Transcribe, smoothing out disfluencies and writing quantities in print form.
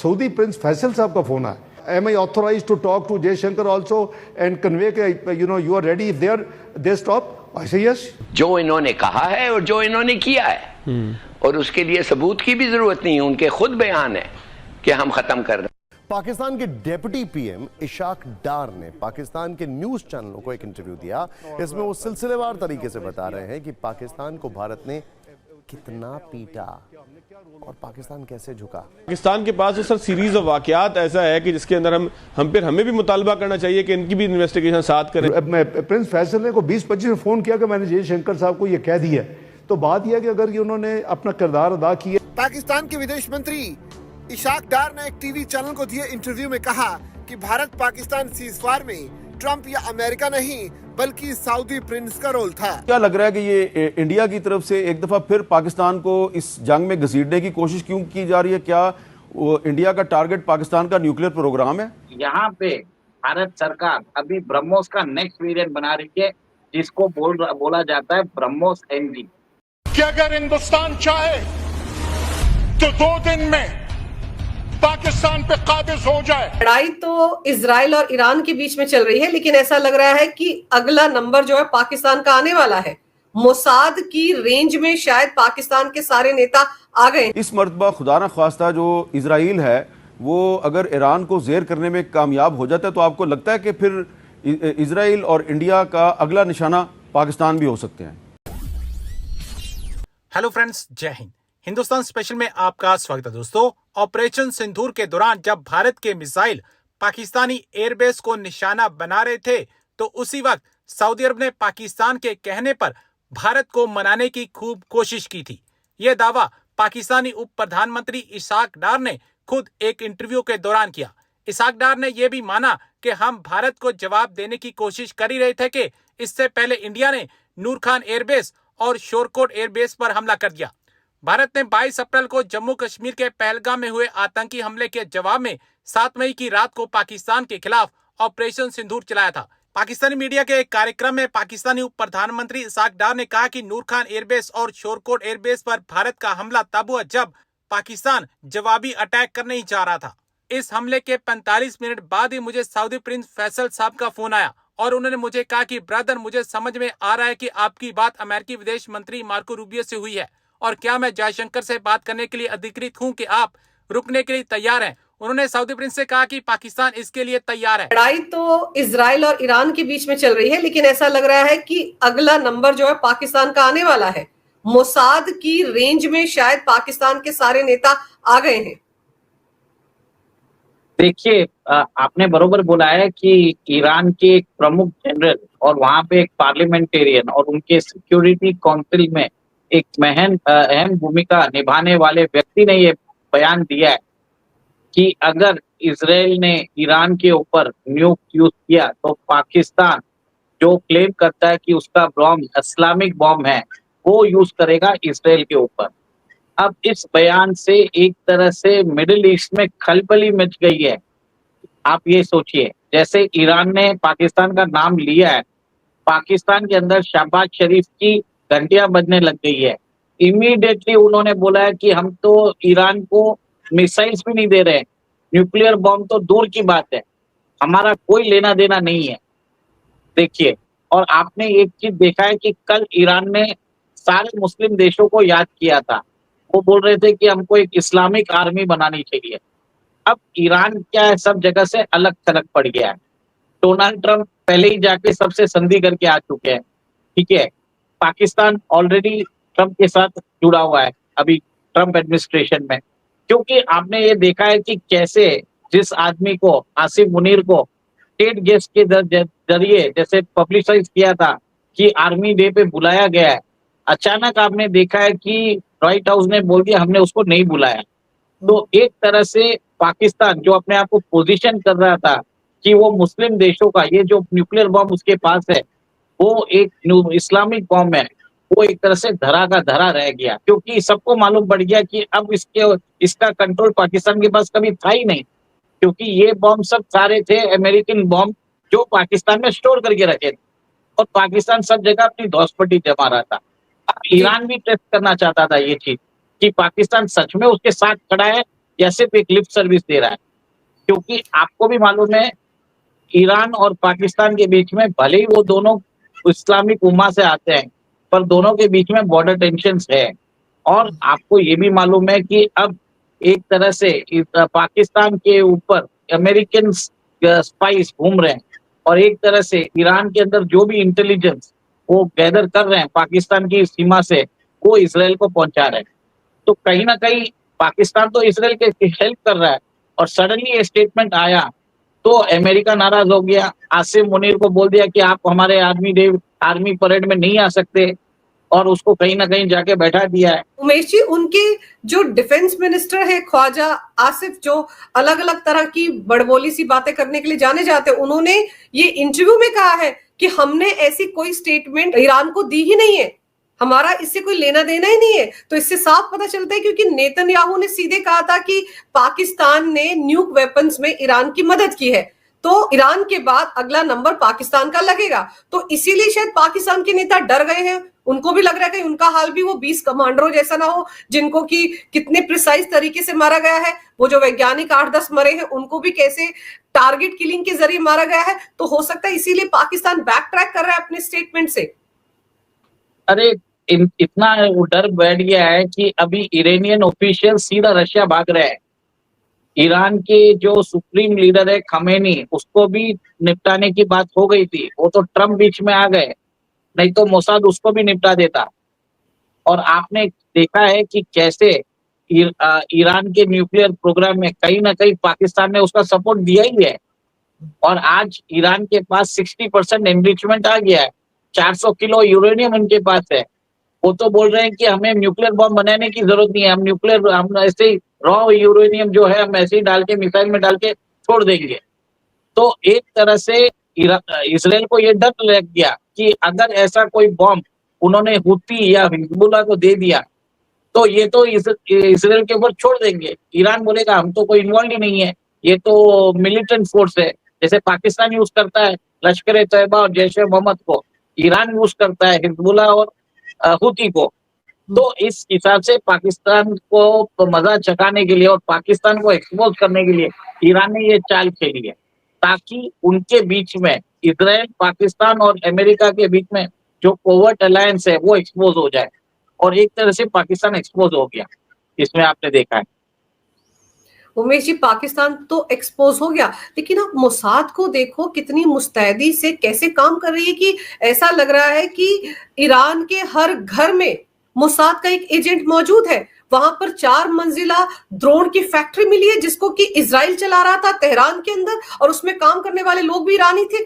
Saudi Prince Faisal साहब का phone आया, am I authorized to talk to Jayashankar also and convey you are ready if they stop? I say yes. जो इन्होंने कहा है और जो इन्होंने किया है, और उसके लिए सबूत की भी जरूरत नहीं है, उनके खुद बयान है कि हम खत्म कर रहे हैं। पाकिस्तान के डिप्टी पीएम इशाक डार ने पाकिस्तान के न्यूज चैनलों को एक इंटरव्यू दिया। इसमें वो सिलसिलेवार तरीके से बता रहे हैं कि पाकिस्तान को भारत ने कितना पीटा और पाकिस्तान कैसे झुका। पाकिस्तान के पास तो सर सीरीज ऑफ वाकयात ऐसा है कि जिसके अंदर हमें भी मुतालबा करना चाहिए कि इनकी भी इन्वेस्टिगेशन साथ करें। प्रिंस फैसल ने को 20-25 में फोन किया कि मैंने जयशंकर साहब को ये कह दिया, तो बात यह कि अगर ये उन्होंने अपना किरदार अदा किया। पाकिस्तान के विदेश मंत्री इशाक डार ने एक टीवी चैनल को दिए इंटरव्यू में कहा कि भारत पाकिस्तान सीज़फायर में ट्रंप या अमेरिका नहीं बल्कि सऊदी प्रिंस का रोल था। क्या लग रहा है कि ये इंडिया की तरफ से एक दफा फिर पाकिस्तान को इस जंग में घसीटने की कोशिश क्यों की जा रही है? क्या इंडिया का टारगेट पाकिस्तान का न्यूक्लियर प्रोग्राम है? यहाँ पे भारत सरकार अभी ब्रह्मोस का नेक्स्ट वेरिएंट बना रही है, जिसको बोला जाता है ब्रह्मोस एनजी। कि अगर हिंदुस्तान चाहे तो 2 दिन में पाकिस्तान पे काबिज हो जाए। लड़ाई तो इजराइल और ईरान के बीच में चल रही है, लेकिन ऐसा लग रहा है कि अगला नंबर जो है पाकिस्तान का आने वाला है। मोसाद की रेंज में शायद पाकिस्तान के सारे नेता आ गए। इस मर्तबा खुदा न ख्वास्ता जो इजराइल है वो अगर ईरान को जेर करने में कामयाब हो जाता है, तो आपको लगता है कि फिर इजराइल और इंडिया का अगला निशाना पाकिस्तान भी हो सकते हैं? हेलो फ्रेंड्स, जय हिंद। हिंदुस्तान स्पेशल में आपका स्वागत है दोस्तों। ऑपरेशन सिंदूर के दौरान जब भारत के मिसाइल पाकिस्तानी एयरबेस को निशाना बना रहे थे, तो उसी वक्त सऊदी अरब ने पाकिस्तान के कहने पर भारत को मनाने की खूब कोशिश की थी। यह दावा पाकिस्तानी उप प्रधानमंत्री इशाक डार ने खुद एक इंटरव्यू के दौरान किया। इशाक डार ने यह भी माना कि हम भारत को जवाब देने की कोशिश कर ही रहे थे कि इससे पहले इंडिया ने नूर खान एयरबेस और शोरकोट एयरबेस पर हमला कर दिया। भारत ने 22 अप्रैल को जम्मू कश्मीर के पहलगाम में हुए आतंकी हमले के जवाब में 7 मई की रात को पाकिस्तान के खिलाफ ऑपरेशन सिंदूर चलाया था। पाकिस्तानी मीडिया के एक कार्यक्रम में पाकिस्तानी उप प्रधानमंत्री इशाक डार ने कहा कि नूर खान एयरबेस और शोरकोट एयरबेस पर भारत का हमला तब हुआ जब पाकिस्तान जवाबी अटैक करने ही जा रहा था। इस हमले के 45 मिनट बाद ही मुझे सऊदी प्रिंस फैसल साहब का फोन आया और उन्होंने मुझे कहा कि ब्रदर, मुझे समझ में आ रहा है कि आपकी बात अमेरिकी विदेश मंत्री मार्को रूबियो से हुई है, और क्या मैं जयशंकर से बात करने के लिए अधिकृत हूं कि आप रुकने के लिए तैयार हैं? उन्होंने सऊदी प्रिंस से कहा कि पाकिस्तान इसके लिए तैयार है। लड़ाई तो इजराइल और ईरान के बीच में चल रही है, लेकिन ऐसा लग रहा है कि अगला नंबर जो है पाकिस्तान का आने वाला है। मोसाद की रेंज में शायद पाकिस्तान के सारे नेता आ गए हैं। देखिए, आपने बरोबर बोला है कि ईरान के एक प्रमुख जनरल और वहां पे एक पार्लियामेंटेरियन और उनके सिक्योरिटी काउंसिल में एक अहम भूमिका निभाने वाले व्यक्ति ने ये बयान दिया है कि अगर इजराइल ने ईरान के ऊपर न्यूक यूज किया तो पाकिस्तान जो क्लेम करता है कि उसका बॉम्ब इस्लामिक बॉम्ब है, वो यूज करेगा इजराइल के ऊपर। अब इस बयान से एक तरह से मिडिल ईस्ट में खलबली मच गई है। आप ये सोचिए, जैसे ईरान ने पाकिस्तान का नाम लिया है, पाकिस्तान के अंदर शहबाज शरीफ की घंटियां बजने लग गई है। इमीडिएटली उन्होंने बोला है कि हम तो ईरान को मिसाइल्स भी नहीं दे रहे, न्यूक्लियर बॉम्ब तो दूर की बात है, हमारा कोई लेना देना नहीं है। देखिए, और आपने एक चीज देखा है कि कल ईरान ने सारे मुस्लिम देशों को याद किया था। वो बोल रहे थे कि हमको एक इस्लामिक आर्मी बनानी चाहिए। अब ईरान क्या है, सब जगह से अलग थलग पड़ गया है। डोनाल्ड ट्रंप पहले ही जाके सबसे संधि करके आ चुके हैं, ठीक है। पाकिस्तान ऑलरेडी ट्रंप के साथ जुड़ा हुआ है अभी ट्रंप एडमिनिस्ट्रेशन में, क्योंकि आपने ये देखा है कि कैसे जिस आदमी को, आसिफ मुनीर को स्टेट गेस्ट के जरिए जैसे पब्लिसाइज किया था कि आर्मी डे पे बुलाया गया है, अचानक आपने देखा है कि व्हाइट हाउस ने बोल दिया हमने उसको नहीं बुलाया। तो एक तरह से पाकिस्तान जो अपने आप को पोजीशन कर रहा था कि वो मुस्लिम देशों का ये जो न्यूक्लियर बॉम्ब उसके पास है वो एक इस्लामिक बॉम्ब है, वो एक तरह से धरा का धरा रह गया, क्योंकि सबको मालूम पड़ गया कि अब इसका कंट्रोल पाकिस्तान के पास कभी था ही नहीं, क्योंकि ये बॉम्ब सब सारे थे अमेरिकन बॉम्ब जो पाकिस्तान में स्टोर करके रखे थे, और पाकिस्तान सब जगह अपनी धौसपट्टी जमा रहा था। अब ईरान भी टेस्ट करना चाहता था ये चीज कि पाकिस्तान सच में उसके साथ खड़ा है या सिर्फ एक लिप सर्विस दे रहा है? क्योंकि आपको भी मालूम है ईरान और पाकिस्तान के बीच में भले ही वो दोनों इस्लामिक उम्मा से आते हैं, पर दोनों के बीच में बॉर्डर टेंशंस है। और आपको ये भी मालूम है कि अब एक तरह से पाकिस्तान के ऊपर अमेरिकन स्पाइस घूम रहे हैं और एक तरह से ईरान के अंदर जो भी इंटेलिजेंस वो गैदर कर रहे हैं पाकिस्तान की सीमा से, वो इसराइल को पहुंचा रहे हैं। तो कहीं ना कहीं पाकिस्तान तो इसराइल के हेल्प कर रहा है और सडनली ये स्टेटमेंट आया तो अमेरिका नाराज हो गया। आसिम मुनीर को बोल दिया कि आप हमारे आर्मी परेड में नहीं आ सकते और उसको कहीं ना कहीं जाके बैठा दिया है। उमेश जी, उनके जो डिफेंस मिनिस्टर है ख्वाजा आसिफ, जो अलग अलग तरह की बड़बोली सी बातें करने के लिए जाने जाते हैं, उन्होंने ये इंटरव्यू में कहा है कि हमने ऐसी कोई स्टेटमेंट ईरान को दी ही नहीं है, हमारा इससे कोई लेना देना ही नहीं है। तो इससे साफ पता चलता है, क्योंकि नेतन्याहू ने सीधे कहा था कि पाकिस्तान ने न्यूक वेपन्स में ईरान की मदद की है, तो ईरान के बाद अगला नंबर पाकिस्तान का लगेगा। तो इसीलिए शायद पाकिस्तान के नेता डर गए हैं, उनको भी लग रहा है कि उनका हाल भी वो 20 कमांडरों जैसा ना हो, जिनको कि कितने प्रिसाइज तरीके से मारा गया है। वो जो वैज्ञानिक 8-10 मरे हैं, उनको भी कैसे टारगेट किलिंग के जरिए मारा गया है। तो हो सकता है इसीलिए पाकिस्तान बैक ट्रैक कर रहा है अपने स्टेटमेंट से। अरे इतना डर बैठ गया है कि अभी इरानियन ऑफिशियल सीधा रशिया भाग रहे हैं। ईरान के जो सुप्रीम लीडर है खमेनी, उसको भी निपटाने की बात हो गई थी, वो तो ट्रम्प बीच में आ गए, नहीं तो मोसाद उसको भी निपटा देता। और आपने देखा है कि कैसे ईरान के न्यूक्लियर प्रोग्राम में कहीं ना कहीं पाकिस्तान ने उसका सपोर्ट दिया ही है। और आज ईरान के पास 60% एनरिचमेंट आ गया है, 400 किलो यूरेनियम उनके पास है। वो तो बोल रहे हैं कि हमें न्यूक्लियर बॉम्ब बनाने की जरूरत नहीं है, हम ऐसे ही रॉ यूरेनियम जो है हम ऐसे ही डाल के मिसाइल में डाल के छोड़ देंगे। तो एक तरह से इसराइल को ये डर लग गया कि अगर ऐसा कोई बॉम्ब उन्होंने हुती या हिजबुल्लाह को दे दिया तो ये तो इसराइल के ऊपर छोड़ देंगे। ईरान बोलेगा हम तो कोई इन्वॉल्व ही नहीं है, ये तो मिलिटेंट फोर्स है, जैसे पाकिस्तान यूज करता है लश्कर ए तैयबा और जैश ए मोहम्मद को, ईरान यूज करता है हिजबुल्लाह और हुती को। तो इस हिसाब से पाकिस्तान को मजा चखाने के लिए और पाकिस्तान को एक्सपोज करने के लिए ईरान ने ये चाल खेली है, ताकि उनके बीच में इजराइल, पाकिस्तान और अमेरिका के बीच में जो कोवर्ट अलायंस है वो एक्सपोज हो जाए। और एक तरह से पाकिस्तान एक्सपोज हो गया, इसमें आपने देखा है। उमेश जी, पाकिस्तान तो एक्सपोज हो गया, लेकिन आप मोसाद को देखो कितनी मुस्तैदी से कैसे काम कर रही है, कि ऐसा लग रहा है कि ईरान के हर घर में मोसाद का एक एजेंट मौजूद है। वहां पर 4 मंजिला ड्रोन की फैक्ट्री मिली है, जिसको कि इजराइल चला रहा था तेहरान के अंदर, और उसमें काम करने वाले लोग भी ईरानी थे।